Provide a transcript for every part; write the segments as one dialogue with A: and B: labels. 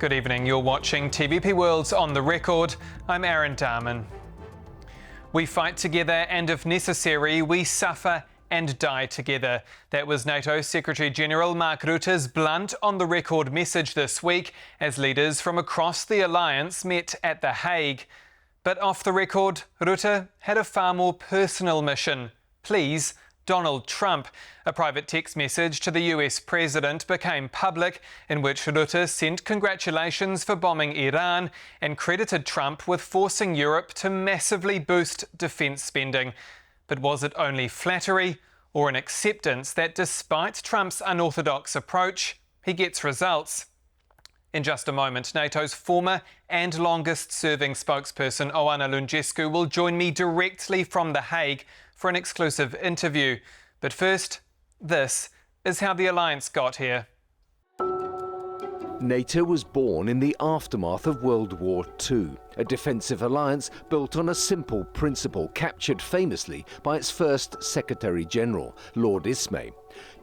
A: Good evening, you're watching TVP World's On the Record. I'm Aaron Dahmen. We fight together and if necessary, we suffer and die together. That was NATO Secretary-General Mark Rutte's blunt on-the-record message this week as leaders from across the alliance met at The Hague. But off the record, Rutte had a far more personal mission. Please, Donald Trump. A private text message to the US president became public in which Rutte sent congratulations for bombing Iran and credited Trump with forcing Europe to massively boost defence spending. But was it only flattery or an acceptance that despite Trump's unorthodox approach, he gets results? In just a moment, NATO's former and longest-serving spokesperson Oana Lungescu will join me directly from The Hague for an exclusive interview. But first, this is how the alliance got here.
B: NATO was born in the aftermath of World War II, a defensive alliance built on a simple principle captured famously by its first Secretary-General, Lord Ismay: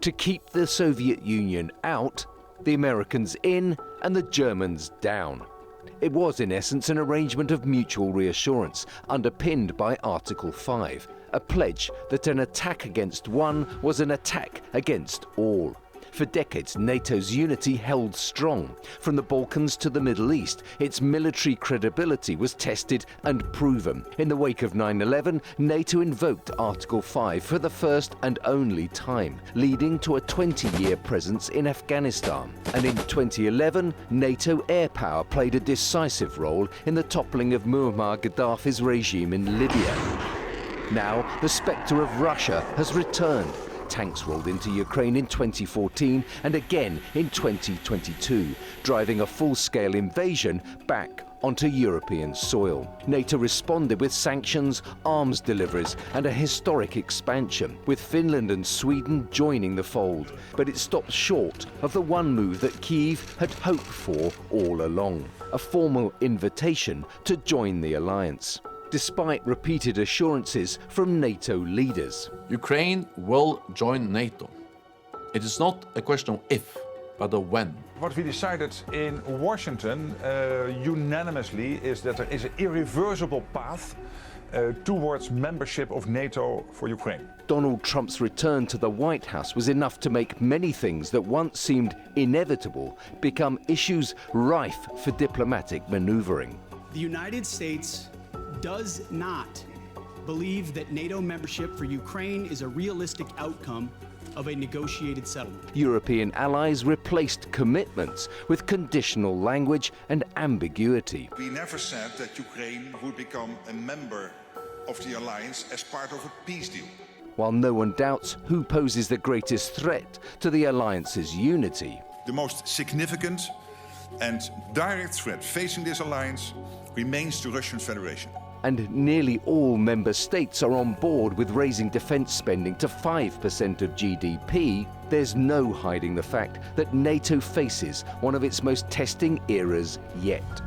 B: to keep the Soviet Union out, the Americans in and the Germans down. It was in essence an arrangement of mutual reassurance underpinned by Article 5, a pledge that an attack against one was an attack against all. For decades, NATO's unity held strong. From the Balkans to the Middle East, its military credibility was tested and proven. In the wake of 9/11, NATO invoked Article 5 for the first and only time, leading to a 20-year presence in Afghanistan. And in 2011, NATO air power played a decisive role in the toppling of Muammar Gaddafi's regime in Libya. Now, the spectre of Russia has returned. Tanks rolled into Ukraine in 2014 and again in 2022, driving a full-scale invasion back onto European soil. NATO responded with sanctions, arms deliveries and a historic expansion, with Finland and Sweden joining the fold. But it stopped short of the one move that Kyiv had hoped for all along: a formal invitation to join the alliance, despite repeated assurances from NATO leaders.
C: Ukraine will join NATO. It is not a question of if, but of when.
D: What we decided in Washington unanimously is that there is an irreversible path towards membership of NATO for Ukraine.
B: Donald Trump's return to the White House was enough to make many things that once seemed inevitable become issues rife for diplomatic maneuvering.
E: The United States does not believe that NATO membership for Ukraine is a realistic outcome of a negotiated settlement.
B: European allies replaced commitments with conditional language and ambiguity.
F: We never said that Ukraine would become a member of the alliance as part of a peace deal.
B: While no one doubts who poses the greatest threat to the alliance's unity.
F: The most significant and direct threat facing this alliance remains the Russian Federation.
B: And nearly all member states are on board with raising defense spending to 5% of GDP. There's no hiding the fact that NATO faces one of its most testing eras yet.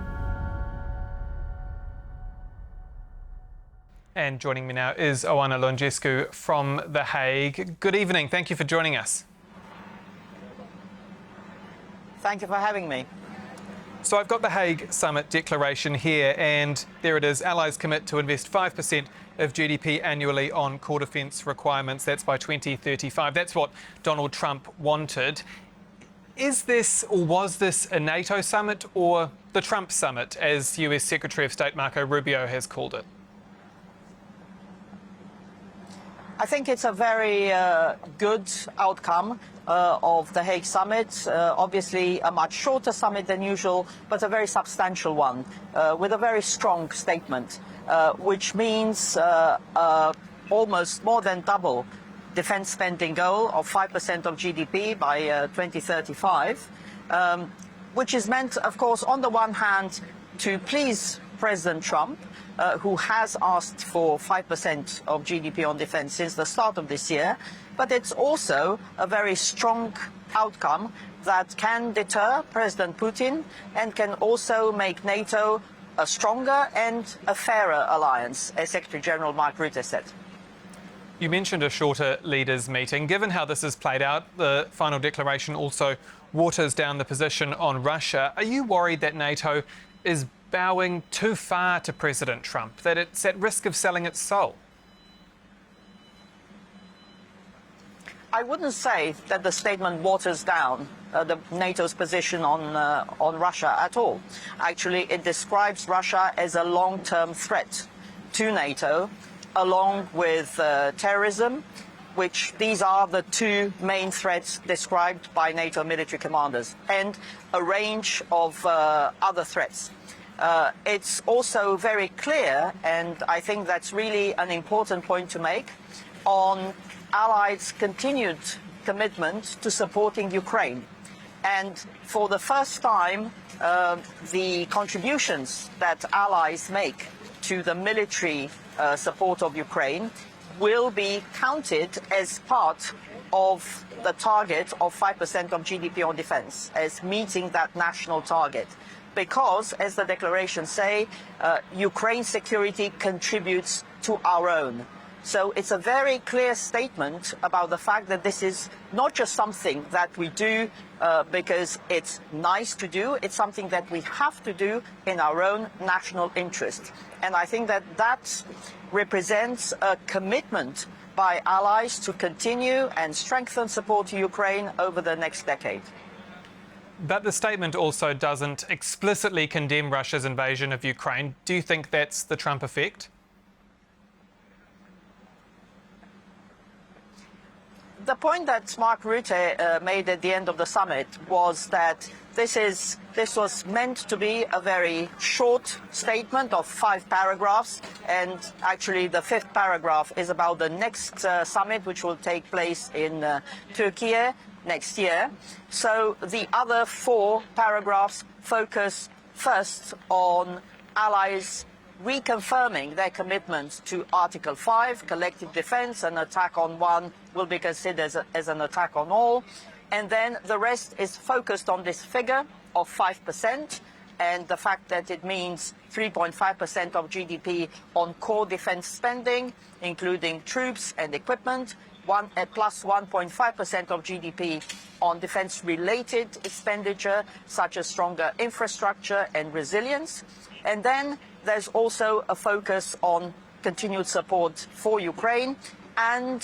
A: And joining me now is Oana Lungescu from The Hague. Good evening, thank you for joining us.
G: Thank you for having me.
A: So I've got the Hague Summit Declaration here, and there it is. Allies commit to invest 5% of GDP annually on core defence requirements. That's by 2035. That's what Donald Trump wanted. Is this, or was this, a NATO summit or the Trump summit, as US Secretary of State Marco Rubio has called it?
G: I think it's a very good outcome of the Hague Summit. Obviously a much shorter summit than usual, but a very substantial one, with a very strong statement, which means almost more than double defense spending goal of 5% of GDP by 2035, which is meant, of course, on the one hand, to please President Trump, who has asked for 5% of GDP on defense since the start of this year. But it's also a very strong outcome that can deter President Putin and can also make NATO a stronger and a fairer alliance, as Secretary-General Mark Rutte said.
A: You mentioned a shorter leaders' meeting. Given how this has played out, the final declaration also waters down the position on Russia. Are you worried that NATO is bowing too far to President Trump, that it's at risk of selling its soul?
G: I wouldn't say that the statement waters down the NATO's position on Russia at all. Actually, it describes Russia as a long-term threat to NATO, along with terrorism, which these are the two main threats described by NATO military commanders, and a range of other threats. It's also very clear, and I think that's really an important point to make, on Allies' continued commitment to supporting Ukraine. And for the first time, the contributions that Allies make to the military support of Ukraine will be counted as part of the target of 5% of GDP on defense, as meeting that national target. Because, as the declarations say, Ukraine's security contributes to our own. So it's a very clear statement about the fact that this is not just something that we do because it's nice to do, it's something that we have to do in our own national interest. And I think that that represents a commitment by allies to continue and strengthen support to Ukraine over the next decade.
A: But the statement also doesn't explicitly condemn Russia's invasion of Ukraine. Do you think that's the Trump effect?
G: The point that Mark Rutte made at the end of the summit was that this was meant to be a very short statement of 5 paragraphs, and actually the 5th paragraph is about the next summit, which will take place in Turkey next year. So the other 4 paragraphs focus first on allies reconfirming their commitment to Article 5, collective defense. An attack on one will be considered as an attack on all. And then the rest is focused on this figure of 5% and the fact that it means 3.5% of GDP on core defense spending, including troops and equipment, plus 1.5% of GDP on defense-related expenditure, such as stronger infrastructure and resilience. And then there's also a focus on continued support for Ukraine and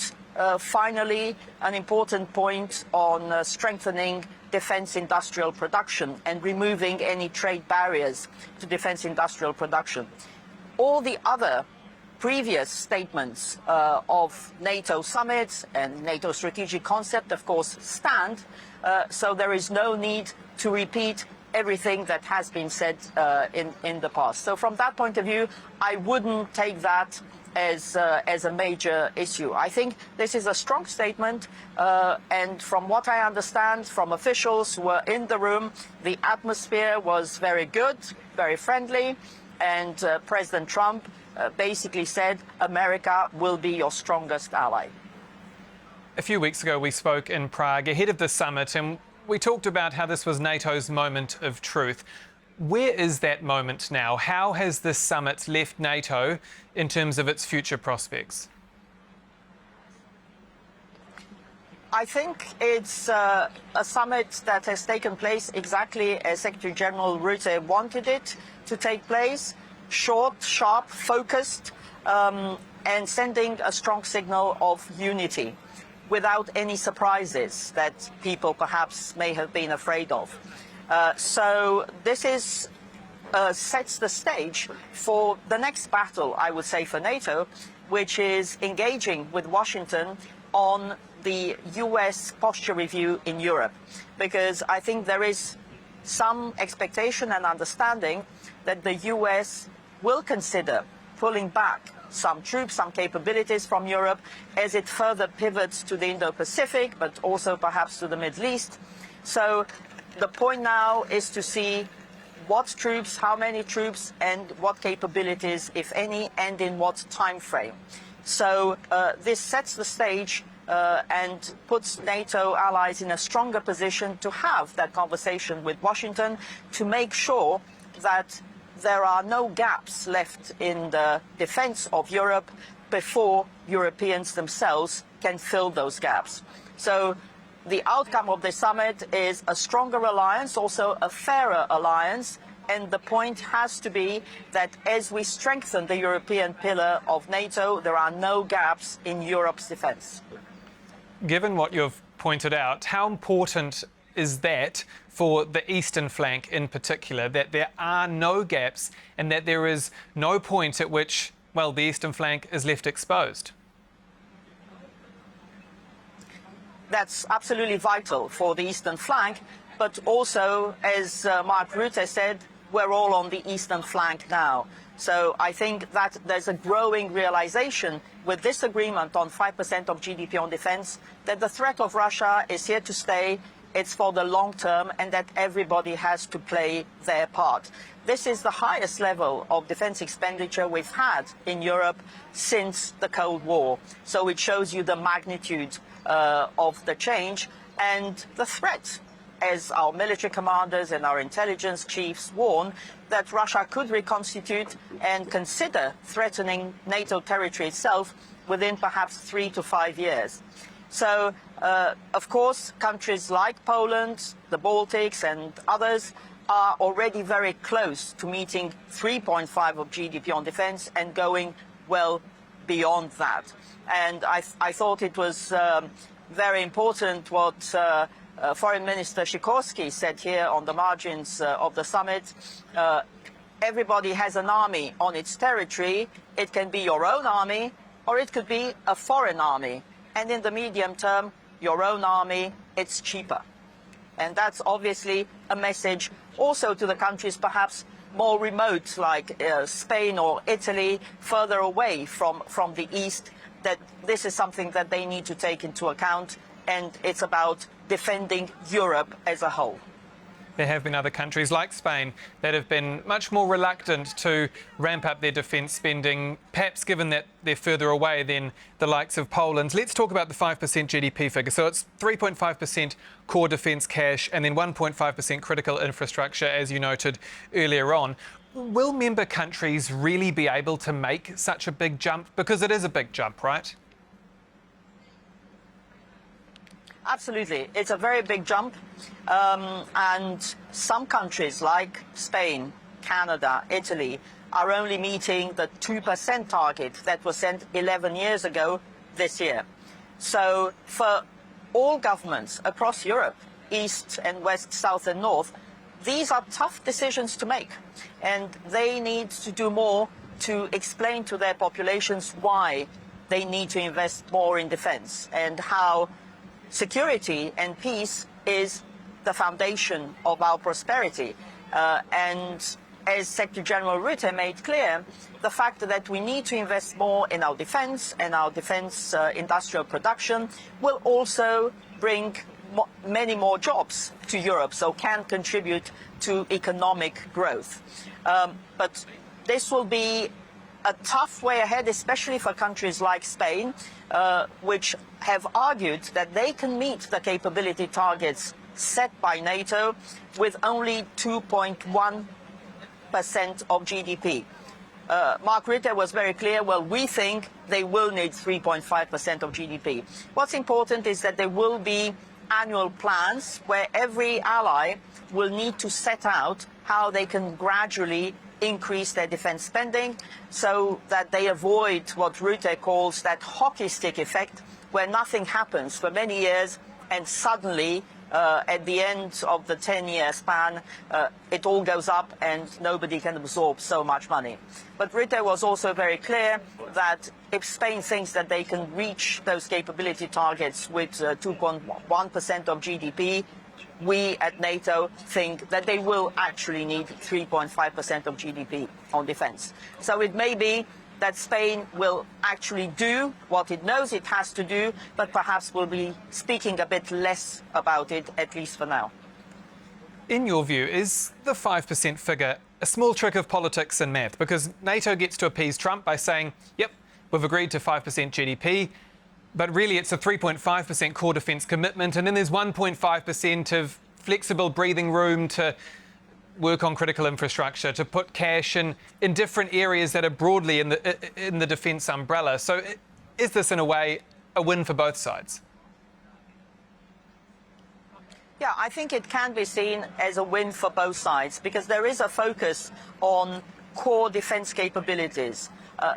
G: finally an important point on strengthening defense industrial production and removing any trade barriers to defense industrial production. All the other previous statements of NATO summits and NATO strategic concept, of course, stand, so there is no need to repeat everything that has been said in the past. So from that point of view, I wouldn't take that as a major issue. I think this is a strong statement, and from what I understand from officials who were in the room, the atmosphere was very good, very friendly, and President Trump basically said, America will be your strongest ally.
A: A few weeks ago, we spoke in Prague ahead of the summit, and we talked about how this was NATO's moment of truth. Where is that moment now? How has this summit left NATO in terms of its future prospects?
G: I think it's a summit that has taken place exactly as Secretary General Rutte wanted it to take place. Short, sharp, focused, and sending a strong signal of unity without any surprises that people perhaps may have been afraid of. So this is sets the stage for the next battle, I would say, for NATO, which is engaging with Washington on the US posture review in Europe. Because I think there is some expectation and understanding that the US will consider pulling back some troops, some capabilities from Europe as it further pivots to the Indo-Pacific, but also perhaps to the Middle East. So the point now is to see what troops, how many troops, and what capabilities, if any, and in what time frame. So this sets the stage and puts NATO allies in a stronger position to have that conversation with Washington to make sure that there are no gaps left in the defense of Europe before Europeans themselves can fill those gaps. So the outcome of the summit is a stronger alliance, also a fairer alliance. And the point has to be that as we strengthen the European pillar of NATO, there are no gaps in Europe's defence.
A: Given what you've pointed out, how important is that for the eastern flank in particular, that there are no gaps and that there is no point at which, well, the eastern flank is left exposed?
G: That's absolutely vital for the eastern flank, but also, as Mark Rutte said, we're all on the eastern flank now. So I think that there's a growing realization with this agreement on 5% of GDP on defense that the threat of Russia is here to stay, it's for the long term, and that everybody has to play their part. This is the highest level of defense expenditure we've had in Europe since the Cold War. So it shows you the magnitude of the change and the threat, as our military commanders and our intelligence chiefs warn, that Russia could reconstitute and consider threatening NATO territory itself within perhaps 3 to 5 years. So, of course, countries like Poland, the Baltics and others are already very close to meeting 3.5 of GDP on defense and going well beyond that. And I thought it was very important what Foreign Minister Sikorski said here on the margins of the summit. Everybody has an army on its territory. It can be your own army or it could be a foreign army. And in the medium term, your own army, it's cheaper. And that's obviously a message also to the countries perhaps more remote, like Spain or Italy, further away from the east, that this is something that they need to take into account, and it's about defending Europe as a whole.
A: There have been other countries like Spain that have been much more reluctant to ramp up their defence spending, perhaps given that they're further away than the likes of Poland. Let's talk about the 5% GDP figure. So it's 3.5% core defence cash and then 1.5% critical infrastructure, as you noted earlier on. Will member countries really be able to make such a big jump? Because it is a big jump, right?
G: Absolutely. It's a very big jump. And some countries like Spain, Canada, Italy are only meeting the 2% target that was set 11 years ago this year. So for all governments across Europe, East and West, South and North, these are tough decisions to make. And they need to do more to explain to their populations why they need to invest more in defense and how security and peace is the foundation of our prosperity. And as Secretary General Rutte made clear, the fact that we need to invest more in our defense and our defense industrial production will also bring many more jobs to Europe, so can contribute to economic growth. But this will be a tough way ahead, especially for countries like Spain, which have argued that they can meet the capability targets set by NATO with only 2.1% of GDP. Mark Rutte was very clear, well, we think they will need 3.5% of GDP. What's important is that there will be annual plans where every ally will need to set out how they can gradually increase their defense spending so that they avoid what Rutte calls that hockey stick effect, where nothing happens for many years and suddenly at the end of the 10-year span, it all goes up and nobody can absorb so much money. But Rutte was also very clear that if Spain thinks that they can reach those capability targets with 2.1% of GDP, we at NATO think that they will actually need 3.5% of GDP on defense. So it may be that Spain will actually do what it knows it has to do, but perhaps will be speaking a bit less about it, at least for now.
A: In your view, is the 5% figure a small trick of politics and math? Because NATO gets to appease Trump by saying, yep, we've agreed to 5% GDP, but really it's a 3.5% core defence commitment, and then there's 1.5% of flexible breathing room to work on critical infrastructure, to put cash in different areas that are broadly in the defence umbrella. So is this, in a way, a win for both sides?
G: Yeah, I think it can be seen as a win for both sides because there is a focus on core defense capabilities,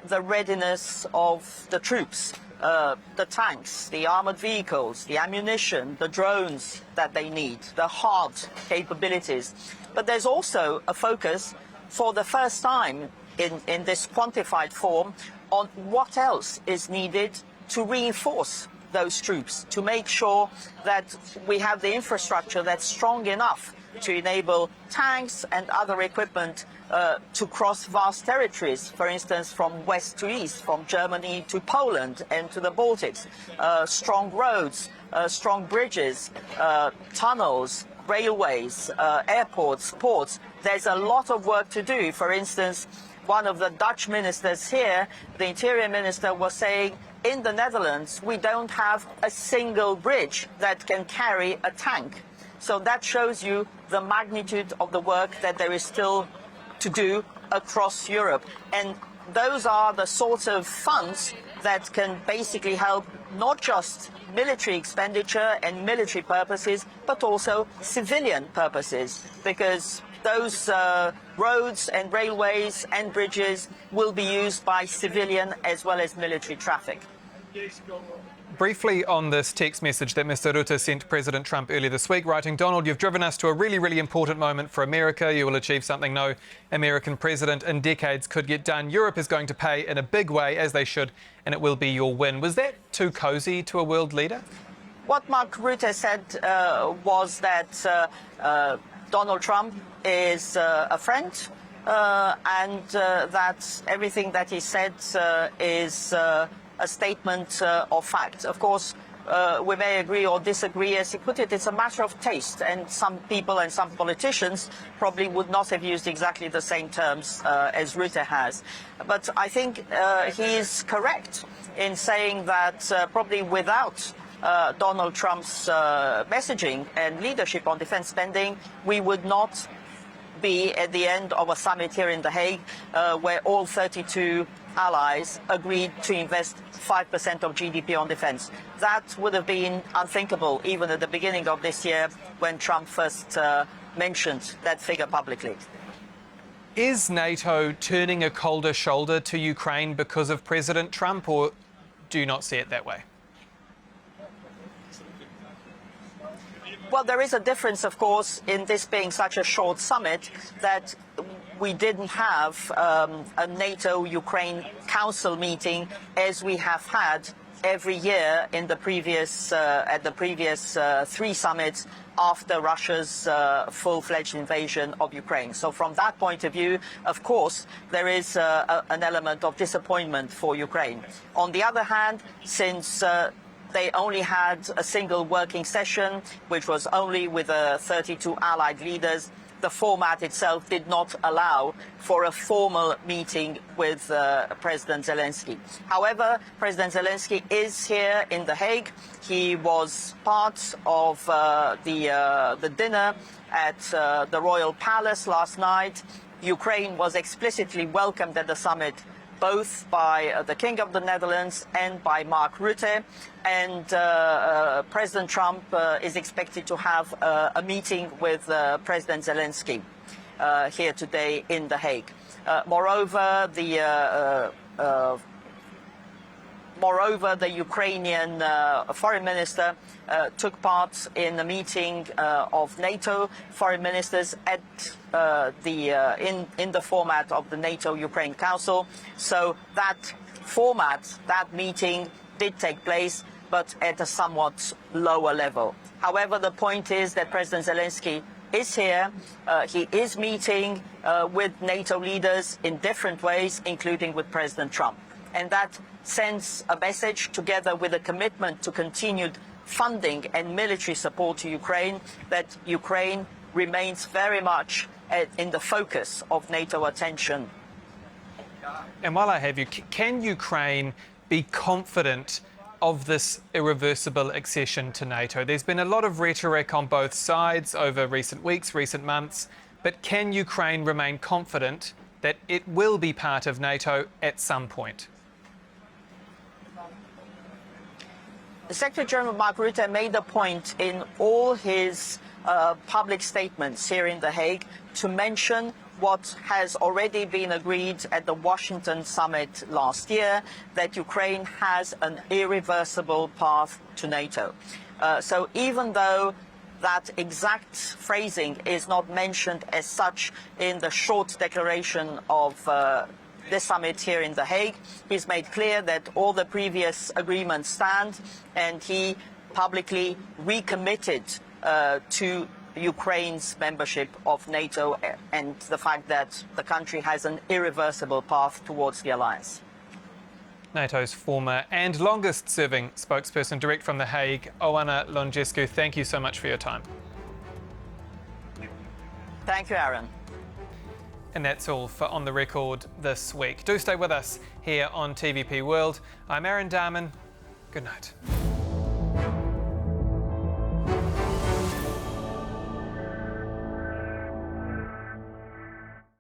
G: the readiness of the troops, the tanks, the armored vehicles, the ammunition, the drones that they need, the hard capabilities. But there's also a focus for the first time in this quantified form on what else is needed to reinforce those troops, to make sure that we have the infrastructure that's strong enough to enable tanks and other equipment to cross vast territories, for instance, from west to east, from Germany to Poland and to the Baltics. Strong roads, strong bridges, tunnels, railways, airports, ports. There's a lot of work to do. For instance, one of the Dutch ministers here, the Interior Minister, was saying in the Netherlands, we don't have a single bridge that can carry a tank. So that shows you the magnitude of the work that there is still to do across Europe. And those are the sorts of funds that can basically help not just military expenditure and military purposes, but also civilian purposes, because those roads and railways and bridges will be used by civilian as well as military traffic.
A: Briefly on this text message that Mr. Rutte sent to President Trump earlier this week, writing, "Donald, you've driven us to a really, really important moment for America. You will achieve something no American president in decades could get done. Europe is going to pay in a big way, as they should, and it will be your win." Was that too cosy to a world leader?
G: What Mark Rutte said was that Donald Trump is a friend and that everything that he said is a statement of fact. Of course, we may agree or disagree. As he put it, it's a matter of taste, and some people and some politicians probably would not have used exactly the same terms as Rutte has. But I think he is correct in saying that probably without Donald Trump's messaging and leadership on defense spending, we would not be at the end of a summit here in The Hague where all 32 allies agreed to invest 5% of GDP on defense. That would have been unthinkable even at the beginning of this year when Trump first mentioned that figure publicly.
A: Is NATO turning a colder shoulder to Ukraine because of President Trump, or do you not see it that way?
G: Well, there is a difference, of course, in this being such a short summit that we didn't have a NATO-Ukraine Council meeting as we have had every year in the previous at the previous three summits after Russia's full-fledged invasion of Ukraine. So from that point of view, of course, there is an element of disappointment for Ukraine. On the other hand, since they only had a single working session, which was only with 32 allied leaders, the format itself did not allow for a formal meeting with President Zelensky. However, President Zelensky is here in The Hague. He was part of the dinner at the Royal Palace last night. Ukraine was explicitly welcomed at the summit both by the King of the Netherlands and by Mark Rutte. And President Trump is expected to have a meeting with President Zelensky here today in The Hague. Moreover, the Ukrainian foreign minister took part in a meeting of NATO foreign ministers at in the format of the NATO-Ukraine Council. So that format, that meeting did take place, but at a somewhat lower level. However, the point is that President Zelensky is here. He is meeting with NATO leaders in different ways, including with President Trump. And that sends a message, together with a commitment to continued funding and military support to Ukraine, that Ukraine remains very much in the focus of NATO attention.
A: And while I have you, can Ukraine be confident of this irreversible accession to NATO? There's been a lot of rhetoric on both sides over recent weeks, recent months, but can Ukraine remain confident that it will be part of NATO at some point?
G: Secretary General Mark Rutte made a point in all his public statements here in The Hague to mention what has already been agreed at the Washington summit last year, that Ukraine has an irreversible path to NATO. So even though that exact phrasing is not mentioned as such in the short declaration of this summit here in The Hague, he's made clear that all the previous agreements stand, and he publicly recommitted to Ukraine's membership of NATO and the fact that the country has an irreversible path towards the alliance.
A: NATO's former and longest-serving spokesperson direct from The Hague, Oana Lungescu, thank you so much for your time.
G: Thank you, Aaron.
A: And that's all for On The Record this week. Do stay with us here on TVP World. I'm Aaron Dahmen. Good night.